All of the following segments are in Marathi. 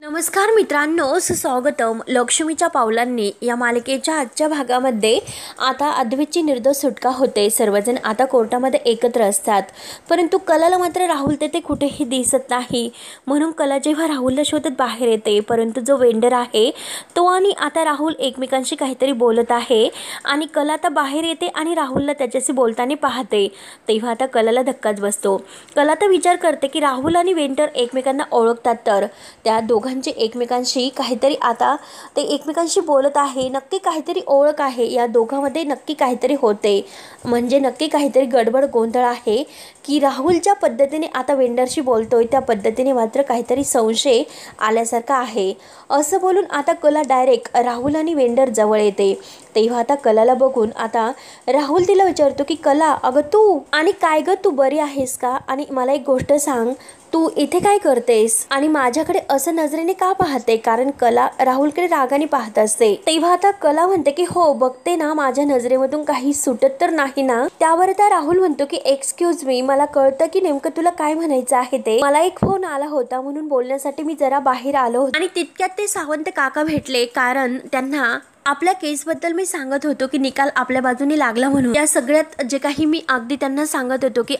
नमस्कार मित्रांनो, सुस्वागतम. लक्ष्मीच्या पावलांनी या मालिकेच्या आजच्या भागामध्ये आता अद्वैतची निर्दोष सुटका होते. सर्वजण आता कोर्टामध्ये एकत्र असतात, परंतु कलाला मात्र राहुल तेथे कुठेही दिसत नाही. म्हणून कला जेव्हा राहुलला शोधत बाहेर येते, परंतु जो वेंडर आहे तो आणि आता राहुल एकमेकांशी काहीतरी बोलत आहे आणि कला आता बाहेर येते आणि राहुलला त्याच्याशी बोलताना पाहते. तेव्हा आता कलाला धक्काच बसतो. कला तर विचार करते की राहुल आणि वेंडर एकमेकांना ओळखतात, तर त्या एकमेकांशी काहीतरी आता ते एकमेकांशी बोलत आहे. नक्की काहीतरी ओळख आहे या दोघांमध्ये, नक्की काहीतरी होते. म्हणजे नक्की काहीतरी गडबड गोंधळ आहे की राहुल ज्या पद्धतीने आता वेंडरशी बोलतोय त्या पद्धतीने मात्र काहीतरी संशय आल्यासारखा आहे. असं बोलून आता कला डायरेक्ट राहुल आणि वेंडर जवळ येते. तेव्हा आता कलाला बघून आता राहुल तिला विचारतो की कला, अगं तू आणि काय ग, तू बरी आहेस का? आणि मला एक गोष्ट सांग, तू इथे काय करतेस आणि माझ्याकडे असं नजरेने का पाहते? कारण कला राहुलकडे रागाने पाहत असते. तेव्हा आता कला म्हणते की हो बघते ना, माझ्या नजरेमधून काही सुटत तर नाही ना? त्यावर आता राहुल म्हणतो की एक्सक्यूज मी, मला कळतं की नेमकं तुला काय म्हणायचं आहे ते. मला एक फोन आला होता म्हणून बोलण्यासाठी मी जरा बाहेर आलो आणि तितक्यात ते सावंत काका भेटले. कारण त्यांना आपल्या केसबद्दल मी सांगत होतो की निकाल आपल्या बाजूने लागला म्हणून. या सगळ्यात जे काही मी अगदी त्यांना सांगत होतो की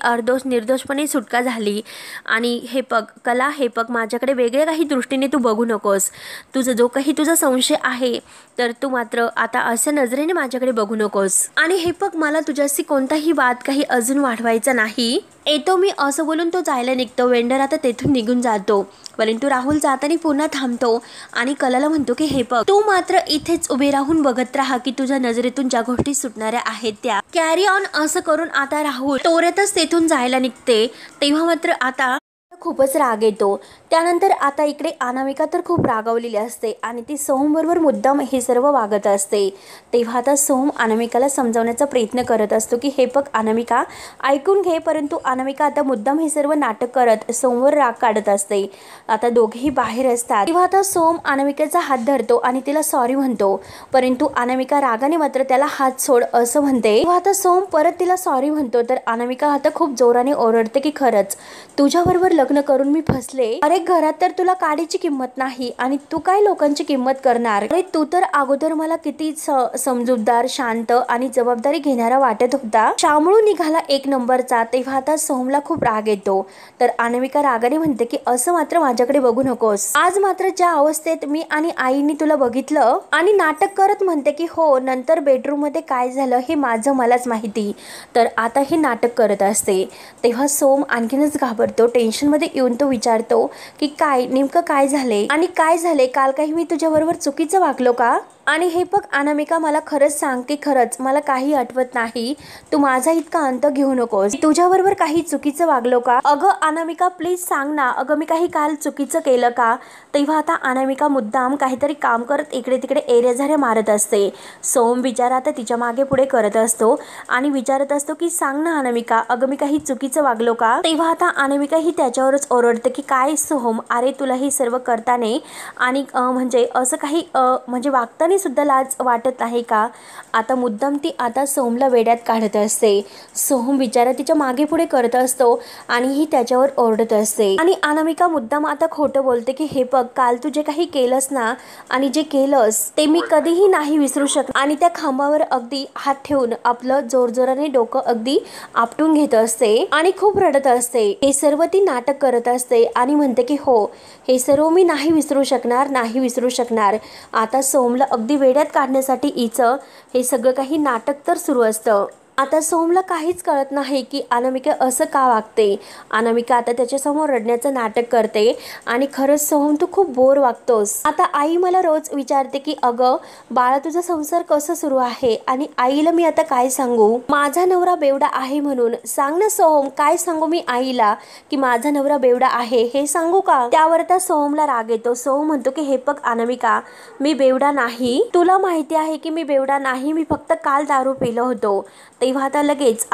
निर्दोषपणे सुटका झाली. आणि हे बघ कला, हे बघ माझ्याकडे वेगळ्या काही दृष्टीने तू बघू नकोस. जो काही तुझा संशय आहे तर तू मात्र आता अशा नजरेने माझ्याकडे बघू नकोस. आणि हे बघ, मला तुझ्याशी कोणताही वाद काही अजून वाढवायचा नाही. येतो मी, असं बोलून तो जायला निघतो. वेंडर आता तेथून निघून जातो, परंतु राहुल जाताना पुन्हा थांबतो आणि कलाला म्हणतो की हे बघ, तू मात्र इथेच उभे राहून बघत राहा की तुझ्या नजरेतून ज्या गोष्टी सुटणाऱ्या आहेत त्या कॅरी ऑन. असं करून आता राहुल तोऱ्यातच तेथून जायला निघते. तेव्हा मात्र आता खूपच राग येतो. त्यानंतर आता इकडे अनामिका तर खूप रागावलेली असते आणि ती सोहम बरोबर मुद्दाम हे सर्व वागत असते. तेव्हा आता सोहम अनामिकाला समजावण्याचा प्रयत्न करत असतो की हे बघ अनामिका, ऐकून घे. परंतु अनामिका आता मुद्दाम हे सर्व नाटक करत सोहमवर राग काढत असते. आता दोघेही बाहेर असतात. तेव्हा आता सोहम अनामिकाचा हात धरतो आणि तिला सॉरी म्हणतो, परंतु अनामिका रागाने मात्र त्याला हात सोड असं म्हणते. तेव्हा आता सोहम परत तिला सॉरी म्हणतो, तर अनामिका आता खूप जोराने ओरडते की खरंच तुझ्याबरोबर लग्न करून मी फसले. अरे घरात तर तुला काडीची किंमत नाही आणि तू काय लोकांची किंमत करणार? अरे तू तर अगोदर मला किती समजूतदार, शांत आणि जबाबदारी घेणारा वाटत होता. शामळू निघाला एक नंबरचा. तेव्हा आता सोहमला खूप राग येतो. तर अनामिका रागाने म्हणते की असं मात्र माझ्याकडे बघू नकोस. आज मात्र ज्या अवस्थेत मी आणि आईने तुला बघितलं आणि नाटक करत म्हणते की हो, नंतर बेडरूम मध्ये काय झालं हे माझं मलाच माहिती. तर आता हे नाटक करत असते. तेव्हा सोहम आणखीनच घाबरतो. टेन्शन मध्ये येऊन तो विचारतो की काय नेमकं काय झाले आणि काय झाले, काल काही मी तुझ्याबरोबर चुकीचं वागलो का? आणि हे बघ अनामिका, मला खरंच सांग की खरंच मला काही आठवत नाही. तू माझा इतका अंत घेऊ नकोस. तुझ्याबरोबर काही चुकीचं वागलो का? अगं अनामिका प्लीज सांग ना, अगं मी काही काल चुकीचं केलं का? तेव्हा आता अनामिका मुद्दाम काहीतरी काम करत इकडे तिकडे एरेझाऱ्या मारत असते. सोहम विचार आता तिच्या मागे पुढे करत असतो आणि विचारत असतो की सांग ना अनामिका, अगं मी काही चुकीचं वागलो का? तेव्हा आता अनामिका ही त्याच्यावरच ओरडते की काय सोहम, अरे तुला हे सर्व करताना आणि म्हणजे असं काही म्हणजे वागताना सुद्धा लाज वाटत आहे का? आता मुद्दाम ती आता सोहमला वेड्यात काढत असते. सोहम बिचारा तिच्या मागे पुढे करत असतो आणि ही त्याच्यावर ओरडत असते. आणि अनामिका मुद्दाम आता खोटं बोलते की हे बघ, काल तू जे काही केलंस ना आणि जे केलंस ते मी कधीही नाही विसरू शकत. आणि त्या खांबावर अगदी हात ठेवून आपलं जोरजोराने डोकं अगदी आपटून घेत असते आणि खूप रडत असते. हे सर्व ती नाटक करत असते आणि म्हणते की हो, हे सर्व मी नाही विसरू शकणार, नाही विसरू शकणार. आता सोहमला अगदी वेड्यात काढण्यासाठी हिचं हे सगळं काही नाटक तर सुरू असतं. आता सोहमला काहीच कळत नाही की अनामिका असं का वागते. अनामिका आता त्याच्यासमोर रडण्याचं नाटक करते आणि खरंच सोहम तू खूप बोर वागतोस. आता आई मला रोज विचारते की अगं बाळा, तुझा संसार कसं सुरू आहे? आणि आईला मी आता काय सांगू? माझा नवरा बेवडा आहे म्हणून. सांग ना सोहम, काय सांगू मी आईला की माझा नवरा बेवडा आहे, हे सांगू का? त्यावर आता सोहमला राग येतो. सोहम म्हणतो की हे बघ अनामिका, मी बेवडा नाही. तुला माहिती आहे की मी बेवडा नाही, मी फक्त काल दारू पिलो होतो. तेव्हा आता लगेच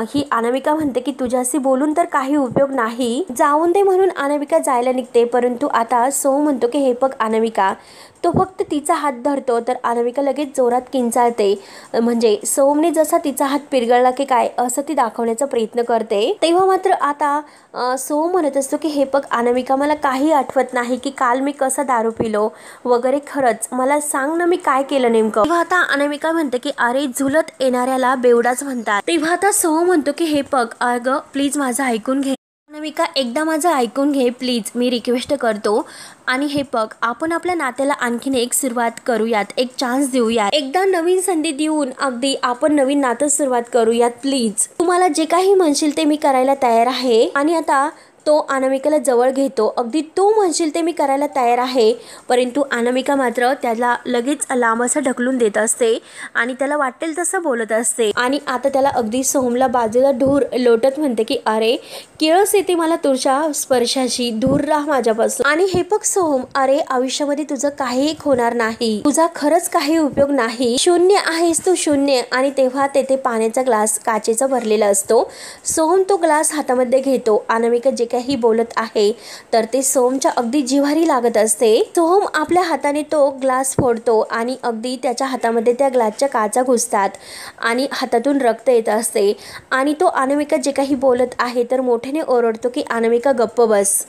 ही अनामिका म्हणते की तुझ्याशी बोलून तर काही उपयोग नाही, जाऊन दे म्हणून अनामिका जायला निघते. परंतु आता सोहम म्हणतो की हे बघ अनामिका, तो फक्त तिचा हात धरतो तर अनामिका लगेच जोरात किंचाळते. म्हणजे सोहमने जसा तिचा हात पिरगळला की काय असं ती दाखवण्याचा प्रयत्न करते. तेव्हा मात्र आता सोहम म्हणत असतो की हे बघ अनामिका, मला काही आठवत नाही की काल मी कसा दारू पिलो वगैरे, खरंच मला सांग ना मी काय केलं नेमकं. तेव्हा आता अनामिका म्हणते की अरे झुलत येणाऱ्याला बेवडाच म्हणतात. तेव्हा आता सोहम म्हणतो की हे बघ अगं प्लीज माझं ऐकून घे अनामिका, एकदा माझं ऐकून घे प्लीज, मी रिक्वेस्ट करतो. आणि हे बघ आपण आपल्या नात्याला आणखीन एक सुरुवात करूयात, एक चान्स देऊयात, एकदा नवीन संधी देऊन अगदी आपण नवीन नातं सुरुवात करूयात प्लीज. तुम्हाला जे काही म्हणशील ते मी करायला तयार आहे. आणि आता तो अनामिकाला जवळ घेतो. अगदी तू म्हणशील ते मी करायला तयार आहे. परंतु अनामिका मात्र त्याला लगेच लांब असं ढकलून देत असते आणि त्याला वाटेल तसं बोलत असते. आणि आता त्याला अगदी सोहमला बाजूला धूर लोटत म्हणते की अरे किळस येते मला तुझ्या स्पर्शाशी, दूर राहा माझ्यापासून. आणि हे बघ सोहम, अरे आयुष्यामध्ये तुझं काही होणार नाही, तुझा खरंच काही उपयोग नाही, शून्य आहेस तू, शून्य. आणि तेव्हा तेथे पाण्याचा ग्लास काचेचा भरलेला असतो. सोहम तो ग्लास हातामध्ये घेतो. अनामिका जे काही बोलत आहे तर ते सोहमच्या अगदी जिव्हारी लागत असते. सोहम आपल्या हाताने तो ग्लास फोडतो आणि अगदी त्याच्या हातामध्ये त्या ग्लासच्या काचा घुसतात आणि हातातून रक्त येत असते. आणि तो अनामिका जे काही बोलत आहे तर मोठ्याने ओरडतो की अनामिका गप्प बस.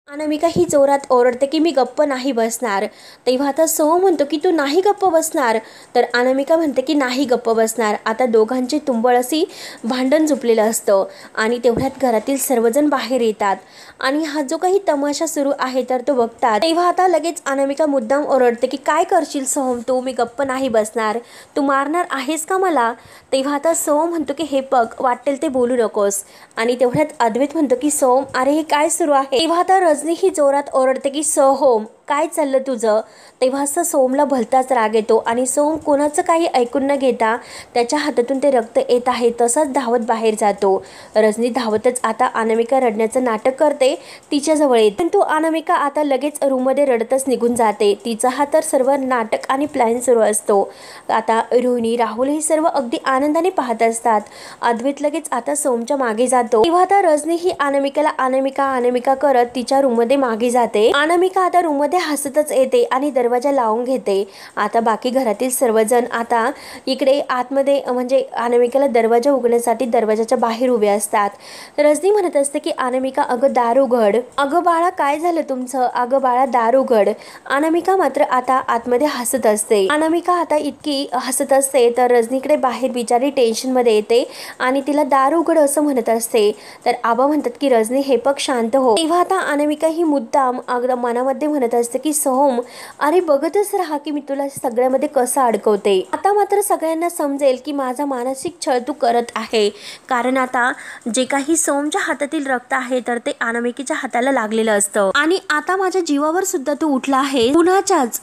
अनामिका ही जोरात ओरडते की मी गप्प नाही बसणार. तेव्हा आता सोहम म्हणतो की तू नाही गप्प बसणार, तर अनामिका म्हणते की नाही गप्प बसणार. आता दोघांचे तुंबळ अशी भांडण झुपलेलं असतं आणि तेवढ्यात घरातील सर्वजण बाहेर येतात आणि हा जो काही तमाशा सुरू आहे तर तो बघतात. तेव्हा आता लगेच अनामिका मुद्दाम ओरडते की काय करशील सोहम तू, मी गप्प नाही बसणार, तू मारणार आहेस का मला. तेव्हा आता सोहम म्हणतो की हे बघ वाटेल ते बोलू नकोस. आणि तेवढ्यात अद्वैत म्हणतो की सोहम अरे हे काय सुरू आहे. तेव्हा आता रजनी ही जोरात ओरडते की सोहम काय चाललं तुझं. तेव्हा असं सोहमला भलताच राग येतो आणि सोहम कोणाचं काही ऐकून न घेता त्याच्या हातातून ते रक्त येत आहे तसाच धावत बाहेर जातो. रजनी धावतच आता अनामिका रडण्याचं नाटक करते, तिच्याजवळ येते. परंतु अनामिका आता लगेच रूममध्ये रडतच निघून जाते. तिचा हा तर सर्व नाटक आणि प्लॅन सुरू असतो. आता रोहिणी राहुल हे सर्व अगदी आनंदाने पाहत असतात. अद्वैत लगेच आता सोहमच्या मागे जातो. तेव्हा आता रजनी ही अनामिकाला अनामिका अनामिका करत तिच्या रूममध्ये मागे जाते. अनामिका आता रूममध्ये हसतच येते आणि दरवाजा लावून घेते. आता बाकी घरातील सर्वजण आता इकडे आतमध्ये म्हणजे अनामिकाला दरवाजा उघडण्यासाठी दरवाजाच्या बाहेर उभे असतात. रजनी म्हणत असते की अनामिका अगं दार उघड, अगं बाळा काय झालं तुमचं, अगं बाळा दार उघड. अनामिका मात्र आता आतमध्ये हसत असते. अनामिका आता इतकी हसत असते तर रजनीकडे बाहेर बिचारी टेन्शन मध्ये येते आणि तिला दार उघड असं म्हणत असते. तर आबा म्हणतात की रजनी हे पग शांत हो. तेव्हा आता अनामिका ही मुद्दाम अगदी मनामध्ये म्हणत असते की सोहम अरे बघतच राहा की मी तुला सगळ्यामध्ये कसं अडकवते. आता मात्र सगळ्यांना समजेल की माझा मानसिक छळ तू करत आहे, कारण आता जे काही सोहमच्या हातातील रक्त आहे तर ते अनामिकेच्या हाताला लागलेलं असतं. आणि आता माझ्या जीवावर सुद्धा तू उठला आहे.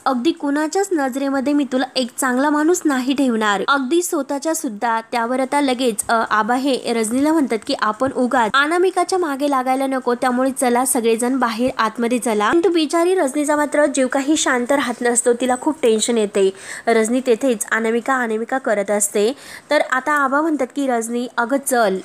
अगदी कुणाच्याच नजरेमध्ये मी तुला एक चांगला माणूस नाही ठेवणार, अगदी स्वतःच्या सुद्धा. त्यावर आता लगेच आबा हे रजनीला म्हणतात की आपण उगाच अनामिकाच्या मागे लागायला नको, त्यामुळे चला सगळेजण बाहेर आतमध्ये चला. पण तू बिचारी रजनीचा मात्र जीव काही शांत राहत नसतो, तिला खूप टेन्शन येते. रजनी तेथेच अनामिका अनामिका करत असते. तर आता आबा म्हणतात की रजनी अगं चल.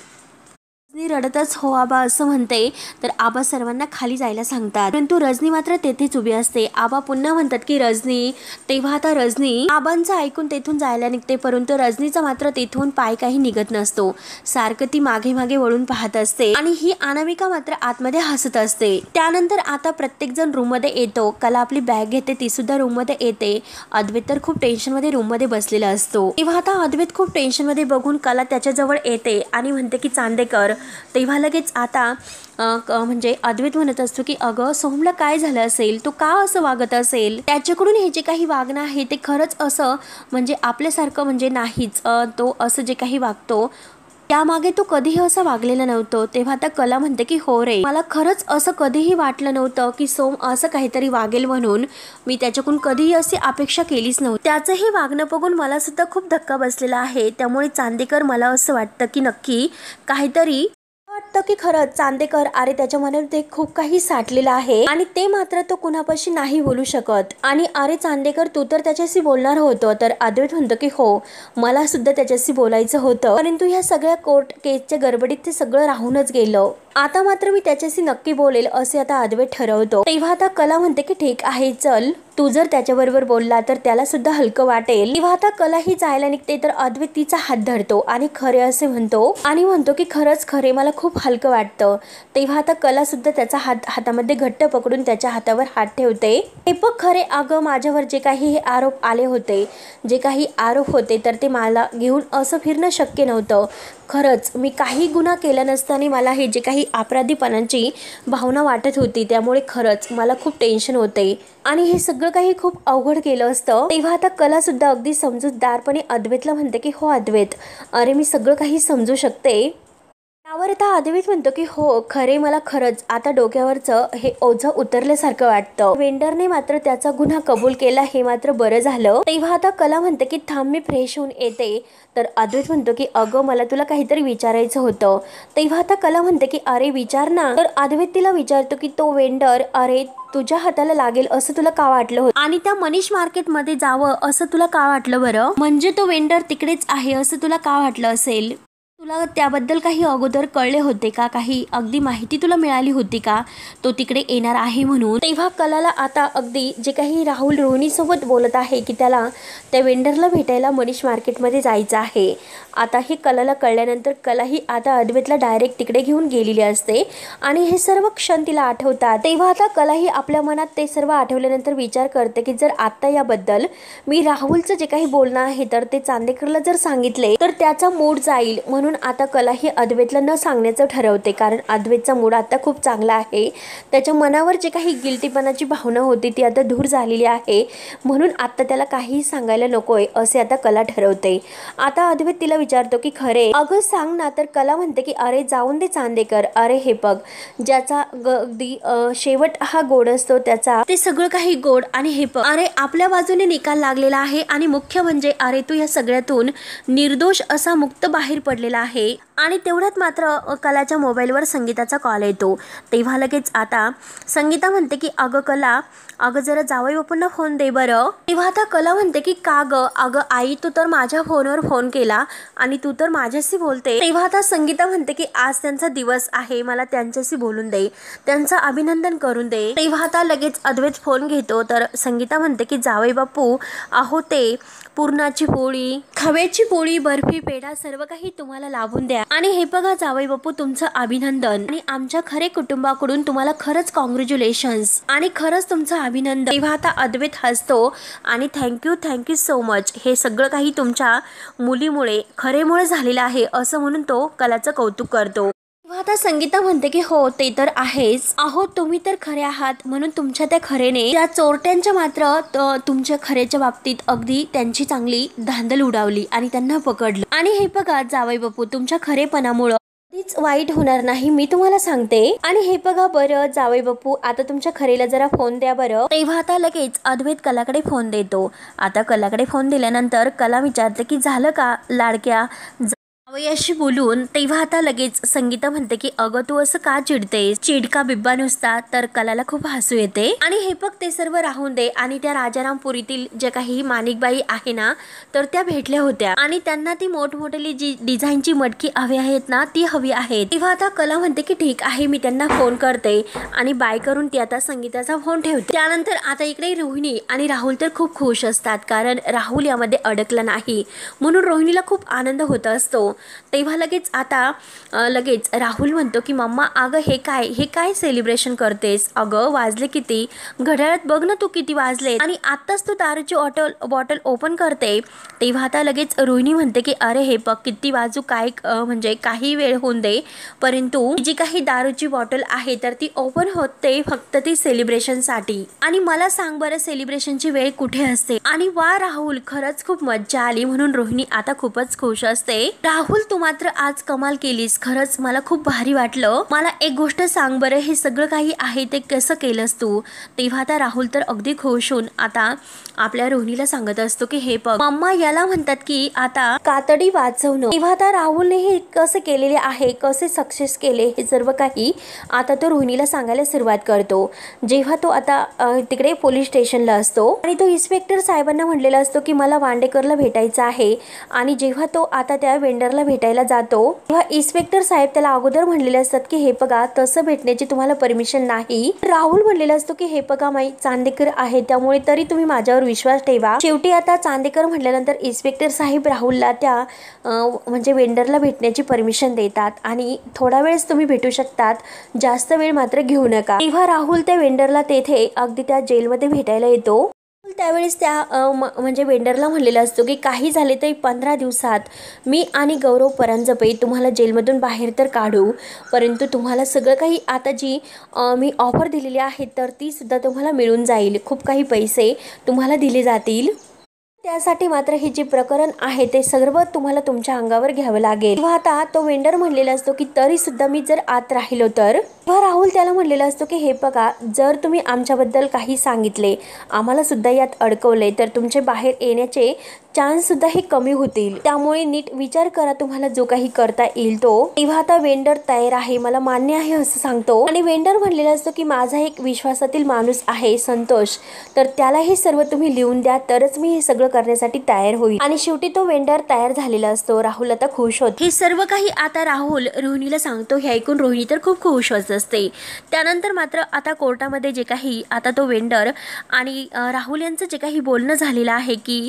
रजनी रडतच हो आबा असं म्हणते. तर आबा सर्वांना खाली जायला सांगतात, परंतु रजनी मात्र तेथेच उभी असते. आबा पुन्हा म्हणतात की रजनी. तेव्हा आता रजनी आबांचं ऐकून तेथून जायला निघते, परंतु रजनीचा मात्र तेथून पाय काही निघत नसतो. सारखं ती मागे मागे वळून पाहत असते आणि ही अनामिका मात्र आतमध्ये हसत असते. त्यानंतर आता प्रत्येक जण रूम मध्ये येतो. कला आपली बॅग घेते, ती सुद्धा रूम मध्ये येते. अद्वैत तर खूप टेन्शन मध्ये रूम मध्ये बसलेला असतो. तेव्हा आता अद्वैत खूप टेन्शन मध्ये बघून कला त्याच्याजवळ येते आणि म्हणते की चांदेकर. तेव्हा लगेच आता म्हणजे अद्वैत म्हणत असतो की अगं सोहमला काय झालं असेल, तो का असं वागत असेल, त्याच्याकडून हे जे काही वागणं आहे ते खरंच असं म्हणजे आपल्यासारखं म्हणजे नाहीच. तो असं जे काही वागतो त्यामागे तो कधीही असं वागलेला नव्हतं. तेव्हा आता कला म्हणते की हो रे, मला खरंच असं कधीही वाटलं नव्हतं की सोम असं काहीतरी वागेल म्हणून. मी त्याच्याकडून कधीही अशी अपेक्षा केलीच नव्हती. त्याचंही वागणं बघून मला सुद्धा खूप धक्का बसलेला आहे. त्यामुळे चांदेकर मला असं वाटतं की नक्की काहीतरी वाटतं की खरंच चांदेकर अरे त्याच्या मनात खूप काही साठलेलं आहे आणि ते मात्र तो कुणापाशी नाही बोलू शकत. आणि अरे चांदेकर तू तर त्याच्याशी बोलणार होतं. तर अद्वैत म्हणतो की हो मला सुद्धा त्याच्याशी बोलायचं होतं, परंतु ह्या सगळ्या कोर्ट केसच्या गडबडीत ते सगळं राहूनच गेलं. आता मात्र मी त्याच्याशी नक्की बोलेल असे आता अद्वैत ठरवतो. तेव्हा आता कला म्हणते की ठीक आहे चल, तू जर त्याच्याबरोबर बोलला तर त्याला सुद्धा हलकं वाटेल. तेव्हा आता कला ही जायला निघते तर अद्वैत तिचा हात धरतो आणि खरे असे म्हणतो आणि म्हणतो की खरंच खरे मला खूप हलकं वाटतं. तेव्हा आता कला सुद्धा त्याचा हातामध्ये घट्ट पकडून त्याच्या हातावर हात ठेवते. हे बघ खरे अगं माझ्यावर जे काही हे आरोप आले होते, जे काही आरोप होते तर ते मला घेऊन असं फिरणं शक्य नव्हतं. खरंच मी काही गुन्हा केला नसताना मला हे जे काही अपराधीपणाची भावना वाटत होती, त्यामुळे खरंच मला खूप टेन्शन होते आणि हे सगळं काही खूप अवघड केलं असतं. तेव्हा आता कला सुद्धा अगदी समजूतदारपणे अद्वैतला म्हणते की हो अद्वैत, अरे मी सगळं काही समजू शकते. त्यावर आता अद्वैत म्हणतो की हो खरे मला खरंच आता डोक्यावरचं हे ओझं उतरल्यासारखं वाटतं. वेंडरने मात्र त्याचा गुन्हा कबूल केला हे मात्र बरं झालं. तेव्हा आता कला म्हणते की थांब मी फ्रेश होऊन येते. तर अद्वैत म्हणतो की अगं मला तुला काहीतरी विचारायचं होतं. तेव्हा आता कला म्हणते की अरे विचार ना. तर अद्वैत तिला विचारतो की तो वेंडर अरे तुझ्या हाताला लागेल असं तुला का वाटलं होतं आणि त्या मनीष मार्केटमध्ये जावं असं तुला का वाटलं बरं? म्हणजे तो वेंडर तिकडेच आहे असं तुला का वाटलं असेल? तुला त्याबद्दल काही अगोदर कळले होते का? काही अगदी माहिती तुला मिळाली होती का तो तिकडे येणार आहे म्हणून? तेव्हा कलाला आता अगदी जे काही राहुल रोहिणी सोबत बोलत आहे की त्याला त्या वेंडरला भेटायला मनीष मार्केटमध्ये जायचं आहे, आता हे कलाला कळल्यानंतर कला ही आता अद्वैतला डायरेक्ट तिकडे घेऊन गेलेली असते आणि हे सर्व क्षण तिला आठवतात. तेव्हा आता कला ही आपल्या मनात ते सर्व आठवल्यानंतर विचार करते की जर आता याबद्दल मी राहुलचं जे काही बोलणं आहे तर ते चांदेकरला जर सांगितले तर त्याचा मूड जाईल, म्हणून आता कला ही अद्वैतला न सांगण्याचं ठरवते. कारण अद्वैतचा मूड आता खूप चांगला आहे, त्याच्या मनावर जे काही गिल्टीपणाची भावना होती ती आता दूर झालेली आहे, म्हणून आता त्याला काहीही सांगायला नकोय असे आता कला ठरवते. आता अद्वैत तिला विचारतो की खरे अगं सांग ना. तर कला म्हणते की अरे जाऊन दे चांदेकर, अरे हे बघ ज्याचा अगदी शेवट हा गोड असतो त्याचा ते सगळं काही गोड. आणि हे बघ अरे आपल्या बाजूने निकाल लागलेला आहे आणि मुख्य म्हणजे अरे तू या सगळ्यातून निर्दोष असा मुक्त बाहेर पडलेला आहे. आणि तेवढ्यात मात्र कलाच्या मोबाईलवर संगीताचा कॉल येतो. तेव्हा लगेच आता संगीता म्हणते की अगं कला, अगं जरा जावई बापूंना फोन दे बरं. तेव्हा आता कला म्हणते की का गं? अगं आई तू तर माझ्या फोनवर फोन केला आणि तू तर माझ्याशी बोलते. तेव्हा आता संगीता म्हणते की आज त्यांचा दिवस आहे, मला त्यांच्याशी बोलून दे, त्यांचं अभिनंदन करून दे. तेव्हा आता लगेच अद्वैत फोन घेतो. तर संगीता म्हणते की जावई बापू अहो ते पुरणाची पोळी, खव्याची पोळी, बर्फी, पेढा सर्व काही तुम्हाला लावून द्या. आणि हे बघा जावई बापू तुमचं अभिनंदन आणि आमच्या खरे कुटुंबाकडून तुम्हाला खरंच कॉंग्रॅच्युलेशन्स आणि खरंच तुमचं अभिनंदन. तेव्हा आता अद्वैत हसतो आणि थँक्यू सो मच, हे सगळं काही तुमच्या मुलीमुळे खरेमुळे झालेलं आहे असं म्हणून तो कलाचं कौतुक करतो. तेव्हा आता संगीता म्हणते की हो ते तर आहेच, अहो तुम्ही तर खरे आहात म्हणून तुमच्या त्या खरेने त्या चोरट्यांच्या मात्र तुमच्या खऱ्याच्या बाबतीत अगदी त्यांची चांगली धांदल उडावली आणि त्यांना पकडलं. आणि हे बघा जावई बापू तुमच्या खरेपणामुळं कधीच वाईट होणार नाही मी तुम्हाला सांगते. आणि हे बघा बरं जावई बापू आता तुमच्या खरेला जरा फोन द्या बरं. तेव्हा आता लगेच अद्वैत कलाकडे फोन देतो. आता कलाकडे फोन दिल्यानंतर कला विचारते की झालं का लाडक्या जावयाशी बोलून. तेव्हा आता लगेच संगीता म्हणते की अगं तू असं का चिडतेस, चिडका बिब्बा नुसता. तर कलाला खूप हसू येते. आणि हे बघ ते सर्व राहून दे. आणि त्या राजारामपुरीतील जे काही माणिकबाई आहे ना तर त्या भेटल्या होत्या आणि त्यांना ती मोठमोठली जी डिझाईनची मटकी हवी आहेत ना ती हवी आहे. तेव्हा आता कला म्हणते की ठीक आहे मी त्यांना फोन करते आणि बाय करून ती आता संगीताचा फोन ठेवते. त्यानंतर आता इकडे रोहिणी आणि राहुल तर खूप खुश असतात कारण राहुल यामध्ये अडकला नाही म्हणून रोहिणीला खूप आनंद होत असतो. तेव्हा लगेच आता लगेच राहुल म्हणतो की मम्मा अगं हे काय सेलिब्रेशन करतेस, अगं वाजले किती, घड्याळात बघ ना तू किती वाजले आणि आत्ताच तू दारूची बॉटल ओपन करते. तेव्हा आता लगेच रोहिणी म्हणते की अरे हे बघ किती वाजू काय म्हणजे काही वेळ होऊन दे, परंतु जी काही दारूची बॉटल आहे तर ती ओपन होते फक्त ती सेलिब्रेशनसाठी. आणि मला सांग बरं सेलिब्रेशनची वेळ कुठे असते. आणि वा राहुल खरंच खूप मज्जा आली म्हणून रोहिणी आता खूपच खुश असते. राहुल राहुल तू मात्र आज कमाल केलीस, खरंच मला खूप भारी वाटलं. मला एक गोष्ट सांग बरं, हे सगळं काही आहे ते कसं केलंस तू? तेव्हा आता राहुल तर अगदी खुश होऊन आता आपल्या रोहिणीला सांगत असतो की हे बघ मम्मा, याला म्हणतात की आता कातडी वाचवणं. तेव्हा आता राहुलने हे कसं केलेले आहे, कसे सक्सेस केले हे सर्व काही आता तो रोहिणीला सांगायला सुरुवात करतो. जेव्हा तो आता तिकडे पोलीस स्टेशनला असतो आणि तो इन्स्पेक्टर साहेबांना म्हणलेला असतो की मला वांडेकरला भेटायचं आहे. आणि जेव्हा तो आता त्या वेंडरला भेटायला जातो तेव्हा इन्स्पेक्टर साहेब त्याला अगोदर म्हणलेले असतात की हे बघा तसं भेटण्याची तुम्हाला परमिशन नाही. राहुल म्हणलेला असतो की हे बघा माई चांदेकर आहे, त्यामुळे तरी तुम्ही माझ्यावर विश्वास ठेवा. शेवटी आता चांदेकर म्हटल्यानंतर इन्स्पेक्टर साहेब राहुलला त्या म्हणजे वेंडरला भेटण्याची परमिशन देतात आणि थोडा वेळच तुम्ही भेटू शकतात, जास्त वेळ मात्र घेऊ नका. तेव्हा राहुल त्या वेंडरला तेथे अगदी त्या जेलमध्ये भेटायला येतो. त्यावेळेस त्या म्हणजे वेंडरला म्हणलेला असतो की काही झाले तरी 15 दिवसात मी आणि गौरव परांजपे तुम्हाला जेलमधून बाहेर तर काढू, परंतु तुम्हाला सगळं काही आता जी मी ऑफर दिलेली आहे तर ती सुद्धा तुम्हाला मिळून जाईल. खूप काही पैसे तुम्हाला दिले जातील. त्यासाठी मात्र हे जे प्रकरण आहे ते सर्व तुम्हाला तुमच्या अंगावर घ्यावं लागेल. तेव्हा आता तो वेंडर म्हणलेला असतो की तरी सुद्धा मी जर आत राहिलो तर. तेव्हा राहुल त्याला म्हणलेला असतो की हे बघा जर तुम्ही आमच्याबद्दल काही सांगितले, आम्हाला सुद्धा यात अडकवले तर तुमचे बाहेर येण्याचे चान्स सुद्धा हे कमी होतील, त्यामुळे नीट विचार करा तुम्हाला जो काही करता येईल तो. तेव्हा आता वेंडर तयार आहे, मला मान्य आहे असं सांगतो. आणि वेंडर म्हणलेला असतो की माझा एक विश्वासातील माणूस आहे संतोष, तर त्याला हे सर्व तुम्ही लिहून द्या तरच मी हे सगळं करण्यासाठी तयार होईल. आणि शेवटी तो वेंडर तयार झालेला असतो. राहुल आता खुश होतो. हे सर्व काही आता राहुल रोहिणीला सांगतो. हे ऐकून रोहिणी तर खूप खुश होत असते. त्यानंतर मात्र आता कोर्टामध्ये जे काही आता तो वेंडर आणि राहुल यांचं जे काही बोलणं झालेलं आहे की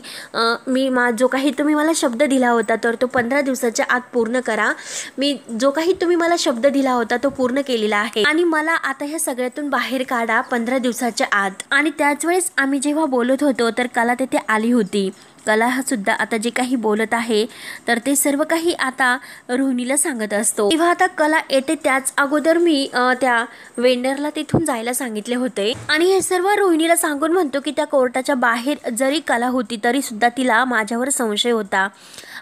जो काही तुम्ही मला शब्द दिला होता तर तो 15 दिवसाच्या आत पूर्ण करा. मी जो काही तुम्ही मला शब्द दिला होता तो पूर्ण केलेला आहे आणि मला आता ह्या सगळ्यातून बाहेर काढा 15 दिवसाच्या आत. आणि त्याच वेळेस आम्ही जेव्हा बोलत होतो तर कला तेथे आली होती. कला सुद्धा आता जे काही बोलत आहे तर ते सर्व काही आता रोहिणीला सांगत असतो. तेव्हा आता कला येते त्याच अगोदर मी त्या वेंडरला तिथून जायला सांगितले होते आणि हे सर्व रोहिणीला सांगून म्हणतो की त्या कोर्टाच्या बाहेर जरी कला होती तरी सुद्धा तिला माझ्यावर संशय होता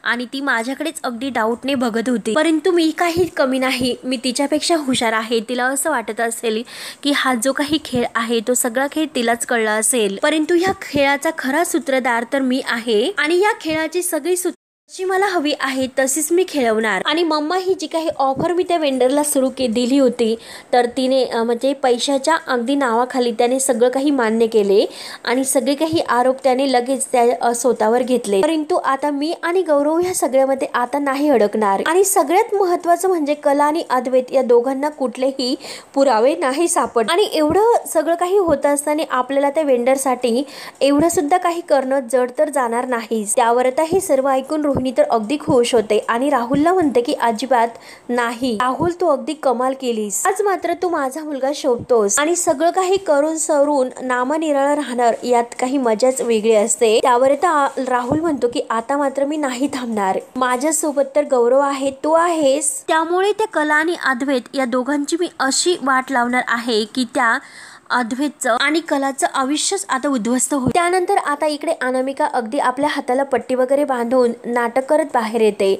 आणि ती माझ्याकडेच अगदी डाऊटने बघत होती, परंतु मी काही कमी नाही, मी तिच्यापेक्षा हुशार आहे. तिला असं वाटत असेल की हा जो काही खेळ आहे तो सगळा खेळ तिलाच कळला असेल, परंतु ह्या खेळाचा खरा सूत्रधार तर मी आहे आणि या खेळाची सगळी जी मला हवी आहे तशीच मी खेळवणार. आणि मम्मा ही जी काही ऑफर मी त्या वेंडरला सुरू दिली होती तर तिने म्हणजे पैशाच्या अगदी नावाखाली त्याने सगळं काही मान्य केले आणि सगळे काही आरोप त्याने लगेच त्या स्वतःवर घेतले. परंतु आता मी आणि गौरव ह्या सगळ्यामध्ये आता नाही अडकणार. आणि सगळ्यात महत्त्वाचं म्हणजे कला आणि अद्वैत या दोघांना कुठलेही पुरावे नाही सापड. आणि एवढं सगळं काही होत असताना आपल्याला त्या वेंडरसाठी एवढं सुद्धा काही करणं जड तर जाणार नाही. त्यावर आता हे सर्व ऐकून रोहिणी तर अगदी खुश होते आणि राहुलला म्हणते की अजिबात नाही राहुल, तू अगदी कमाल केलीस. आज मात्र तू माझा मुलगा शोधतोस आणि सगळं काही करून सवरून नामनिराळं राहणार यात काही मजाच वेगळी असते. त्यावर राहुल म्हणतो की आता मात्र मी नाही थांबणार. माझ्यासोबत तर गौरव आहे, तू आहेस, त्यामुळे त्या कला आणि अद्वैत या दोघांची मी अशी वाट लावणार आहे की त्या अद्वैतचं आणि कलाचं आयुष्यच आता उद्ध्वस्त होईल. त्यानंतर आता इकडे अनामिका अगदी आपल्या हाताला पट्टी वगैरे बांधून नाटक करत बाहेर येते.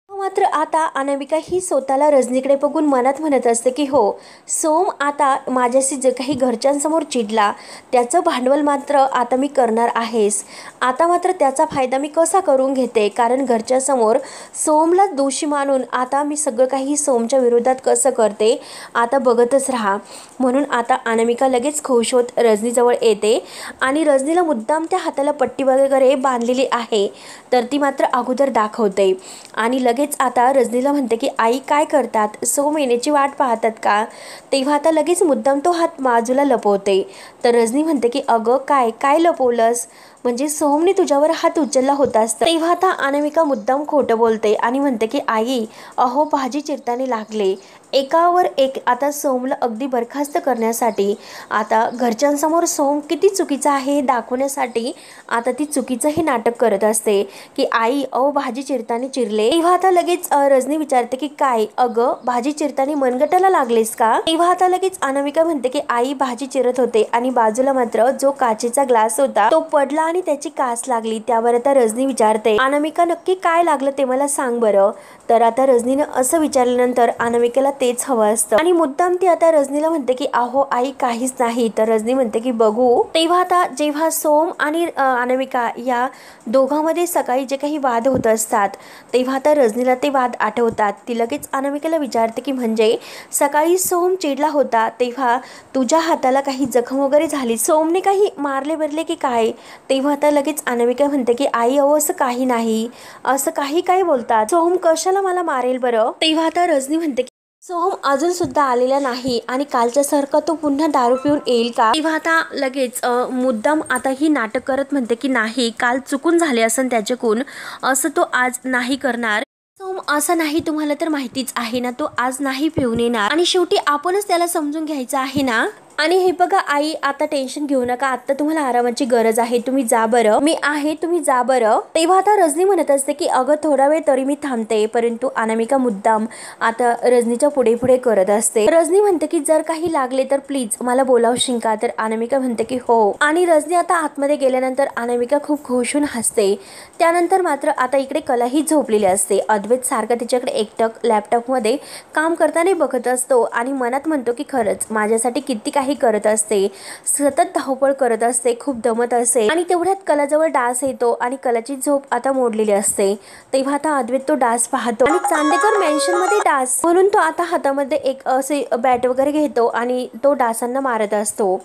मात्र आता अनामिका ही स्वतःला रजनीकडे बघून मनात म्हणत असते की हो, सोम आता माझ्याशी जे काही घरच्यांसमोर चिडला त्याचं भांडवल मात्र आता मी करणार आहेस. आता मात्र त्याचा फायदा मी कसा करून घेते, कारण घरच्यासमोर सोमला दोषी मानून आता मी सगळं काही सोमच्या विरोधात कसं करते आता बघतच राहा. म्हणून आता अनामिका लगेच खुश होत रजनीजवळ येते आणि रजनीला मुद्दाम त्या हाताला पट्टी वगैरे बांधलेली आहे तर ती मात्र अगोदर दाखवते आणि लगेच आता रजनीला म्हणते की आई काय करतात, सोम येण्याची वाट पाहतात का. तेव्हा आता लगेच मुद्दाम तो हात बाजूला लपवते तर रजनी म्हणते की अगं काय काय लपवलंस, म्हणजे सोमने तुझ्यावर हात उचलला होता असता. तेव्हा आता अनामिका मुद्दाम खोटं बोलते आणि म्हणते की आई अहो भाजी चिरताना लागले, एकावर एक आता सोमला अगदी बरखास्त करण्यासाठी, आता घरच्यांसमोर सोम किती चुकीचा आहे हे दाखवण्यासाठी आता ती चुकीचं हे नाटक करत असते की आई भाजी चिरताना चिरले. तेव्हा आता लगेच रजनी विचारते की काय अगं भाजी चिरताना मनगटाला लागलेस का. तेव्हा आता लगेच अनामिका म्हणते की आई भाजी चिरत होते आणि बाजूला मात्र जो काचेचा ग्लास होता तो पडला आणि त्याची कास लागली. त्यावर आता रजनी विचारते अनामिका नक्की काय लागलं ते मला सांग बरं. तर आता रजनीनं असं विचारल्यानंतर अनामिकेला तेच हवं असतं आणि मुद्दाम ती आता रजनीला म्हणते की अहो आई काहीच नाही. तर रजनी म्हणते की बघू. तेव्हा आता जेव्हा सोम आणि अनामिका या दोघांमध्ये सकाळी जे काही वाद होत असतात तेव्हा आता रजनीला ते वाद आठवतात. ती लगेच अनामिकेला विचारते की म्हणजे सकाळी सोम चिडला होता तेव्हा तुझ्या हाताला काही जखम वगैरे झाली, सोमने काही मारले बिरले की काय. तेव्हा आता लगेच अनामिका म्हणते की आई असं काही नाही, असं काही काय बोलतात, सोम कशाला मला मारेल बरं. तेव्हा आता रजनी म्हणते की सोम अजून सुद्धा आलेला नाही आणि कालच्या सारखा तो पुन्हा दारू पिऊन येईल का. तेव्हा आता लगेच मुद्दाम आता ही नाटक करत म्हणते की नाही काल चुकून झाले असन त्याच्याकडून, असं तो आज नाही करणार. सोम असं नाही तुम्हाला तर माहितीच आहे ना, तो आज नाही पिऊन येणार आणि शेवटी आपणच त्याला समजून घ्यायचं आहे ना. आणि हे बघा आई आता टेन्शन घेऊ नका, आता तुम्हाला आरामाची गरज आहे, तुम्ही जा बरं, मी आहे तुम्ही जा बरं. तेव्हा आता रजनी म्हणत असते की अगं थोडा वेळ तरी मी थांबते. परंतु अनामिका मुद्दाम आता रजनीच्या पुढे पुढे करत असते. रजनी म्हणते की जर काही लागले तर प्लीज मला बोलावशील का. तर अनामिका म्हणते की हो. आणि रजनी आता आतमध्ये गेल्यानंतर अनामिका खूप खुश होऊन हसते. त्यानंतर मात्र आता इकडे कलाही झोपलेली असते. अद्वैत सारखा तिच्याकडे एकटक लॅपटॉपमध्ये काम करताना बघत असतो आणि मनात म्हणतो की खरंच माझ्यासाठी किती काही करत असते, सतत धावपळ करत असते, खूप दमत असते. आणि तेवढ्यात कलाजवळ डास येतो आणि कलाची झोप आता मोडलेली असते. तेव्हा आता अद्वैत तो डास पाहतो आणि चांदेकर मेन्शन मध्ये डास म्हणून तो आता हातामध्ये एक असे बॅट वगैरे घेतो आणि तो डासांना मारत असतो.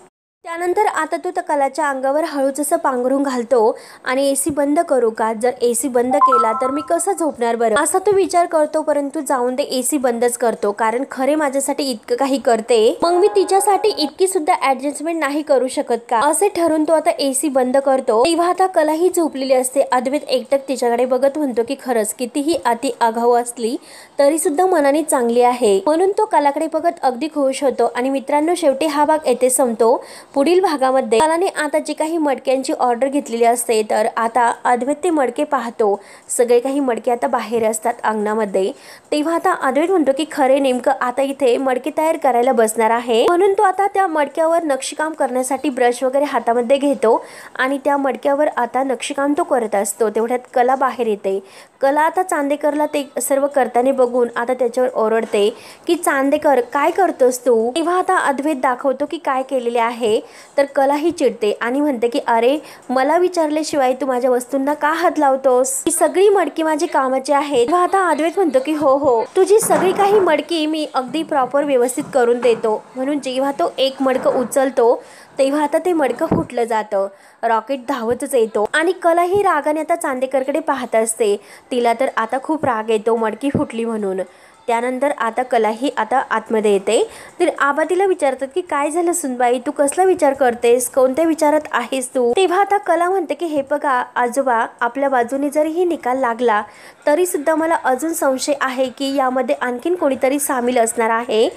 त्यानंतर आता तो त्या कलाच्या अंगावर हळूच असं पांघरून घालतो आणि एसी बंद करू का, जर एसी बंद केला तर मी कसं झोपणार बरं असा तो विचार करतो. परंतु जाऊन ते एसी बंदच करतो, कारण खरे माझ्यासाठी इतकं काही करते मग मी तिच्यासाठी इतकी सुद्धा ऍडजस्टमेंट नाही करू शकत का, असे ठरून तो आता एसी बंद करतो. तेव्हा आता कलाही झोपलेली असते. अद्वैत एकटक तिच्याकडे बघत म्हणतो की खरंच कितीही अति आगाऊ असली तरी सुद्धा मनाने चांगली आहे, म्हणून तो कलाकडे बघत अगदी खुश होतो. आणि मित्रांनो शेवटी हा भाग येथे संपतो. पुढील भागामध्ये कलाने आता जी काही मडक्यांची ऑर्डर घेतलेली असते तर आता अद्वैत ते मडके पाहतो. सगळे काही मडके आता बाहेर असतात अंगणामध्ये. तेव्हा आता अद्वैत म्हणतो की खरे नेमकं आता इथे मडके तयार करायला बसणार आहे, म्हणून तो आता त्या मडक्यावर नक्षीकाम करण्यासाठी ब्रश वगैरे हातामध्ये घेतो आणि त्या मडक्यावर आता नक्षीकाम तो करत असतो. तेवढ्यात कला बाहेर येते. कला आता चांदेकरला ते सर्व करताना बघून आता त्याच्यावर ओरडते की चांदेकर काय करतोस तू. तेव्हा आता अद्वैत दाखवतो की काय केलेले आहे. तर कलाही चिडते आणि म्हणते की अरे मला विचारल्याशिवाय तू माझ्या वस्तूंना का हात लावतोस, ही सगळी मडकी माझी कामाची आहेत. तेव्हा आता अद्वैत म्हणतो की हो तुझी सगळी काही मडकी मी अगदी प्रॉपर व्यवस्थित करून देतो. म्हणून जेव्हा तो एक मडकं उचलतो तेव्हा आता ते मडकं फुटलं जातं. रॉकेट धावतच येतो आणि कला ही रागाने आता चांदेकरकडे पाहत असते. तिला तर आता खूप राग येतो मडकी फुटली म्हणून. त्यानंतर आता कलाही आता आतमध्ये येते. तर आबा तिला विचारतात की काय झालं सुनबाई, तू कसला विचार करतेस, कोणत्या विचारात आहेस तू. तेव्हा आता कला म्हणते की हे बघा आजोबा, आपल्या बाजूने जरीही निकाल लागला तरी सुद्धा मला अजून संशय आहे की यामध्ये आणखीन कोणीतरी सामील असणार आहे.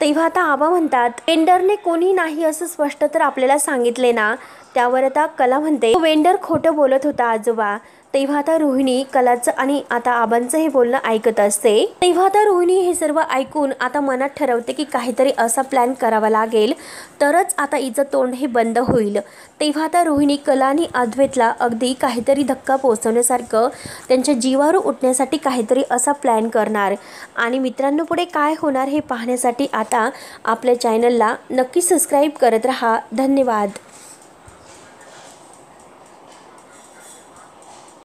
तेव्हा आता आबा म्हणतात वेंडरने कोणी नाही असं स्पष्ट तर आपल्याला सांगितले ना. त्यावर आता कला म्हणते वेंडर खोटं बोलत होता आजोबा. तेव्हा आता रोहिणी कलाचं आणि आता आबांचं हे बोलणं ऐकत असते. तेव्हा आता रोहिणी हे सर्व ऐकून आता मनात ठरवते की काहीतरी असा प्लॅन करावा लागेल तरच आता हिचं तोंड हे बंद होईल. तेव्हा आता रोहिणी कला आणि अद्वैतला अगदी काहीतरी धक्का पोहोचवण्यासारखं त्यांच्या जीवावर उठण्यासाठी काहीतरी असा प्लॅन करणार. आणि मित्रांनो पुढे काय होणार हे पाहण्यासाठी आता आपल्या चॅनलला नक्की सबस्क्राईब करत राहा. धन्यवाद.